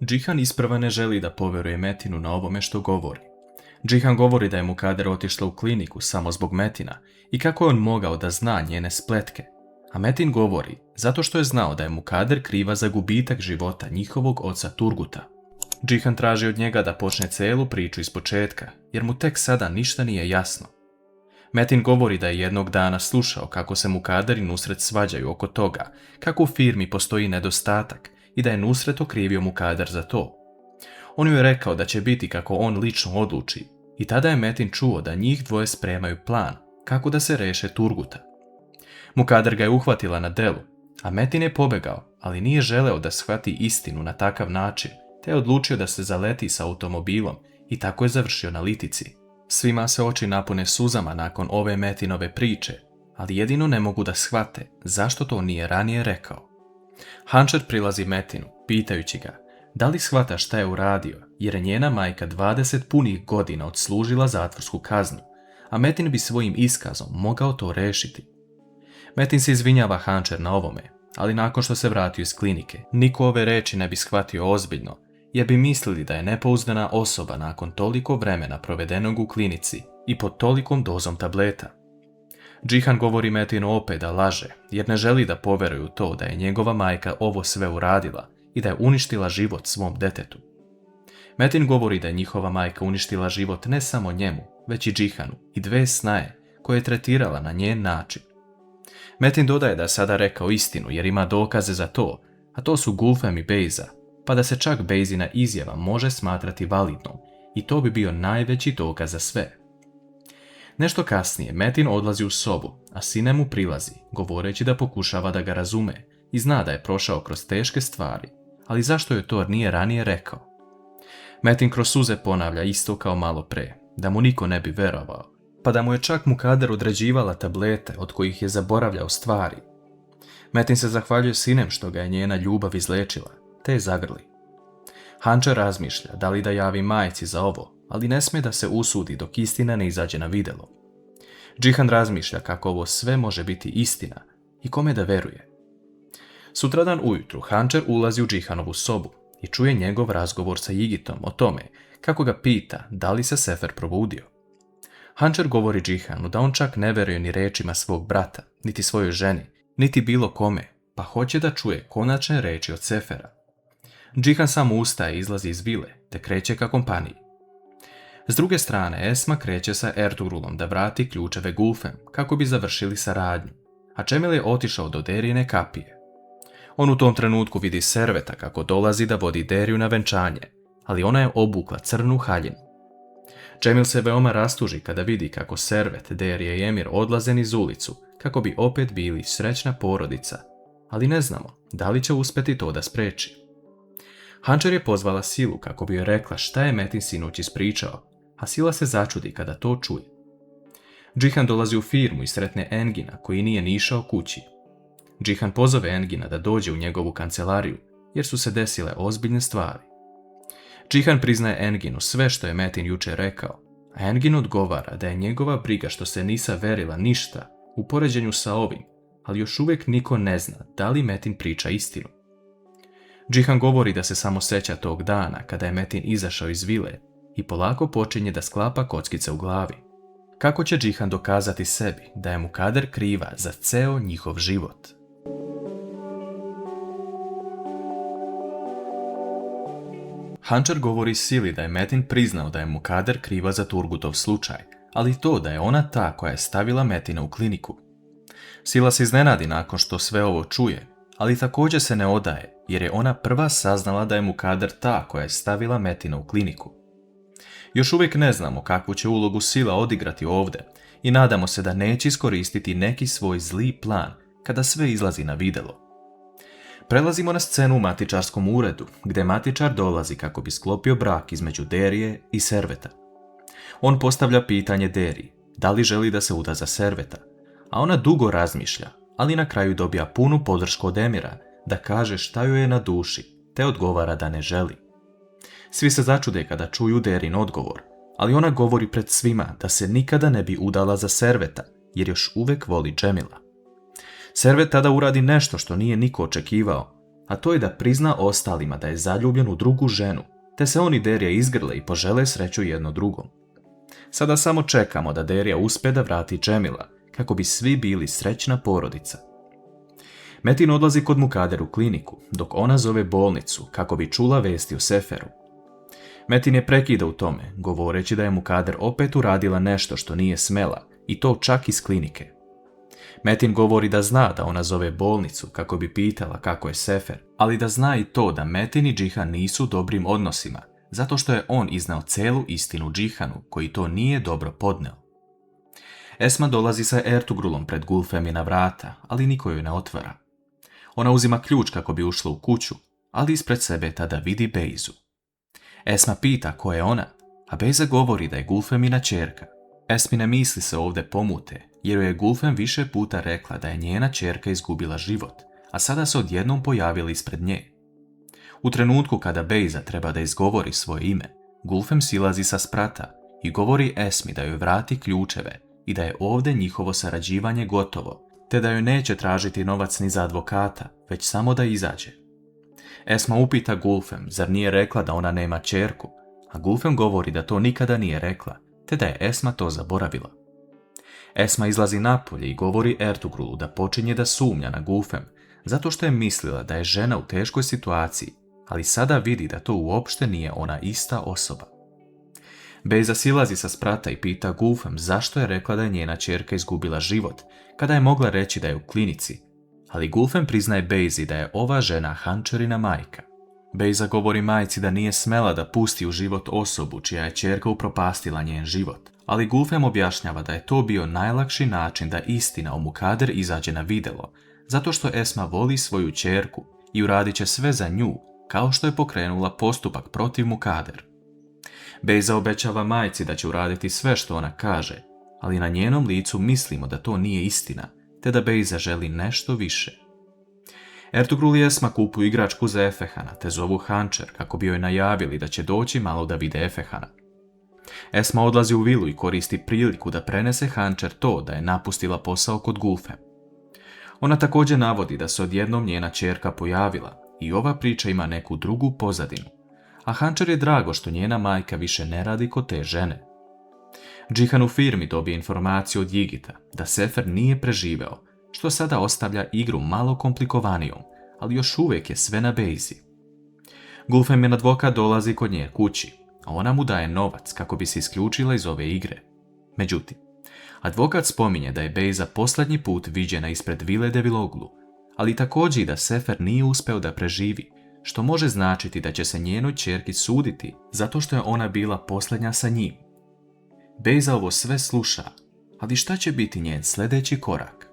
Džihan isprva ne želi da poveruje Metinu na ovome što govori. Džihan govori da je Mukader otišla u kliniku samo zbog Metina i kako je on mogao da zna njene spletke. A Metin govori zato što je znao da je Mukader kriva za gubitak života njihovog oca Turguta. Džihan traži od njega da počne celu priču iz početka, jer mu tek sada ništa nije jasno. Metin govori da je jednog dana slušao kako se Mukader i Nusret svađaju oko toga, kako u firmi postoji nedostatak i da je Nusret okrivio Mukader za to. On joj je rekao da će biti kako on lično odluči i tada je Metin čuo da njih dvoje spremaju plan kako da se reše Turguta. Mukader ga je uhvatila na delu, a Metin je pobegao, ali nije želeo da shvati istinu na takav način, te je odlučio da se zaleti sa automobilom i tako je završio na litici. Svima se oči napune suzama nakon ove Metinove priče, ali jedino ne mogu da shvate zašto to nije ranije rekao. Hančer prilazi Metinu, pitajući ga da li shvata šta je uradio, jer je njena majka 20 punih godina odslužila zatvorsku kaznu, a Metin bi svojim iskazom mogao to rešiti. Metin se izvinjava Hančer na ovome, ali nakon što se vratio iz klinike, niko ove reči ne bi shvatio ozbiljno, jer bi mislili da je nepouzdana osoba nakon toliko vremena provedenog u klinici i pod tolikom dozom tableta. Džihan govori Metinu opet da laže, jer ne želi da poveruju to da je njegova majka ovo sve uradila i da je uništila život svom detetu. Metin govori da je njihova majka uništila život ne samo njemu, već i Džihanu i dve snaje koje je tretirala na njen način. Metin dodaje da je sada rekao istinu jer ima dokaze za to, a to su Gulfem i Bejza, pa da se čak Bejzina izjava može smatrati validnom i to bi bio najveći dokaz za sve. Nešto kasnije Metin odlazi u sobu, a sine mu prilazi, govoreći da pokušava da ga razume i zna da je prošao kroz teške stvari, ali zašto joj to nije ranije rekao? Metin kroz suze ponavlja isto kao malo pre, da mu niko ne bi verovao, pa da mu je čak Mukader određivala tablete od kojih je zaboravljao stvari. Metin se zahvaljuje sinem što ga je njena ljubav izlečila, te je zagrli. Hančer razmišlja da li da javi majci za ovo, ali ne smije da se usudi dok istina ne izađe na videlo. Džihan razmišlja kako ovo sve može biti istina i kome da veruje. Sutradan ujutru Hančer ulazi u Džihanovu sobu i čuje njegov razgovor sa Jigitom o tome kako ga pita da li se Sefer probudio. Hančer govori Džihanu da on čak ne veruje ni rečima svog brata, niti svojoj ženi, niti bilo kome, pa hoće da čuje konačne reči od Sefera. Džihan samo ustaje i izlazi iz vile, te kreće ka kompaniji. S druge strane, Esma kreće sa Ertugrulom da vrati ključeve Gulfem kako bi završili saradnju, a Čemil je otišao do Derijine kapije. On u tom trenutku vidi Serveta kako dolazi da vodi Deriju na venčanje, ali ona je obukla crnu haljinu. Čemil se veoma rastuži kada vidi kako Servet, Derija i Emir odlaze niz ulicu kako bi opet bili srećna porodica, ali ne znamo da li će uspeti to da spreči. Hančer je pozvala Silu kako bi joj rekla šta je Metin sinoć ispričao, a Sila se začudi kada to čuje. Džihan dolazi u firmu i sretne Engina koji nije ni išao kući. Džihan pozove Engina da dođe u njegovu kancelariju jer su se desile ozbiljne stvari. Džihan priznaje Enginu sve što je Metin juče rekao, a Engin odgovara da je njegova briga što se Nisa verila ništa u poređenju sa ovim, ali još uvijek niko ne zna da li Metin priča istinu. Džihan govori da se samo seća tog dana kada je Metin izašao iz vile i polako počinje da sklapa kockice u glavi. Kako će Džihan dokazati sebi da je Mukader kriva za ceo njihov život? Hančer govori Sili da je Metin priznao da je Mukader kriva za Turgutov slučaj, ali to da je ona ta koja je stavila Metina u kliniku. Sila se iznenadi nakon što sve ovo čuje, ali također se ne odaje jer je ona prva saznala da je Mukader ta koja je stavila Metina u kliniku. Još uvijek ne znamo kakvu će ulogu Sila odigrati ovdje i nadamo se da neće iskoristiti neki svoj zli plan kada sve izlazi na videlo. Prelazimo na scenu u matičarskom uredu, gdje matičar dolazi kako bi sklopio brak između Derije i Serveta. On postavlja pitanje Deriji, da li želi da se uda za Serveta, a ona dugo razmišlja, ali na kraju dobija punu podršku od Emira da kaže šta joj je na duši, te odgovara da ne želi. Svi se začude kada čuju Derin odgovor, ali ona govori pred svima da se nikada ne bi udala za Serveta, jer još uvijek voli Džemila. Servet tada uradi nešto što nije niko očekivao, a to je da prizna ostalima da je zaljubljen u drugu ženu, te se on i Derija izgrle i požele sreću jedno drugom. Sada samo čekamo da Derija uspije da vrati Džemila, kako bi svi bili srećna porodica. Metin odlazi kod Mukader u kliniku, dok ona zove bolnicu kako bi čula vesti o Seferu. Metin je prekida u tome, govoreći da je Mukader opet uradila nešto što nije smela, i to čak iz klinike. Metin govori da zna da ona zove bolnicu kako bi pitala kako je Sefer, ali da zna i to da Metin i Džihan nisu u dobrim odnosima, zato što je on iznao celu istinu Džihanu, koji to nije dobro podneo. Esma dolazi sa Ertugrulom pred Gulfemina vrata, ali niko joj ne otvara. Ona uzima ključ kako bi ušla u kuću, ali ispred sebe tada vidi Bejzu. Esma pita ko je ona, a Bejza govori da je Gulfemina ćerka. Esmine misli se ovdje pomute, jer joj je Gulfem više puta rekla da je njena ćerka izgubila život, a sada se odjednom pojavila ispred nje. U trenutku kada Bejza treba da izgovori svoje ime, Gulfem silazi sa sprata i govori Esmi da joj vrati ključeve i da je ovdje njihovo sarađivanje gotovo, te da joj neće tražiti novac ni za advokata, već samo da izađe. Esma upita Gulfem zar nije rekla da ona nema ćerku, a Gulfem govori da to nikada nije rekla, te da je Esma to zaboravila. Esma izlazi napolje i govori Ertugrulu da počinje da sumnja na Gulfem, zato što je mislila da je žena u teškoj situaciji, ali sada vidi da to uopšte nije ona ista osoba. Bejza silazi sa sprata i pita Gulfem zašto je rekla da je njena ćerka izgubila život, kada je mogla reći da je u klinici, ali Gulfem priznaje Bejzi da je ova žena Hančerina majka. Bejza govori majci da nije smela da pusti u život osobu čija je ćerka upropastila njen život, ali Gulfem objašnjava da je to bio najlakši način da istina o Mukader izađe na videlo, zato što Esma voli svoju ćerku i uradit će sve za nju, kao što je pokrenula postupak protiv Mukader. Bejza obećava majci da će uraditi sve što ona kaže, ali na njenom licu mislimo da to nije istina, te da Bejza želi nešto više. Ertugrul i Esma kupuju igračku za Efehana, te zovu Hančer kako bi joj najavili da će doći malo da vide Efehana. Esma odlazi u vilu i koristi priliku da prenese Hančer to da je napustila posao kod Gulfem. Ona također navodi da se odjednom njena ćerka pojavila i ova priča ima neku drugu pozadinu, a Hančer je drago što njena majka više ne radi kod te žene. Džihan u firmi dobije informaciju od Jigita da Sefer nije preživeo, što sada ostavlja igru malo komplikovanijom, ali još uvijek je sve na Bejzi. Gulfemin advokat dolazi kod nje kući, a ona mu daje novac kako bi se isključila iz ove igre. Međutim, advokat spominje da je Bejza posljednji put viđena ispred vile Deviloglu, ali također i da Sefer nije uspeo da preživi, što može značiti da će se njenoj ćerki suditi zato što je ona bila posljednja sa njim. Bejza ovo sve sluša, ali šta će biti njen sljedeći korak?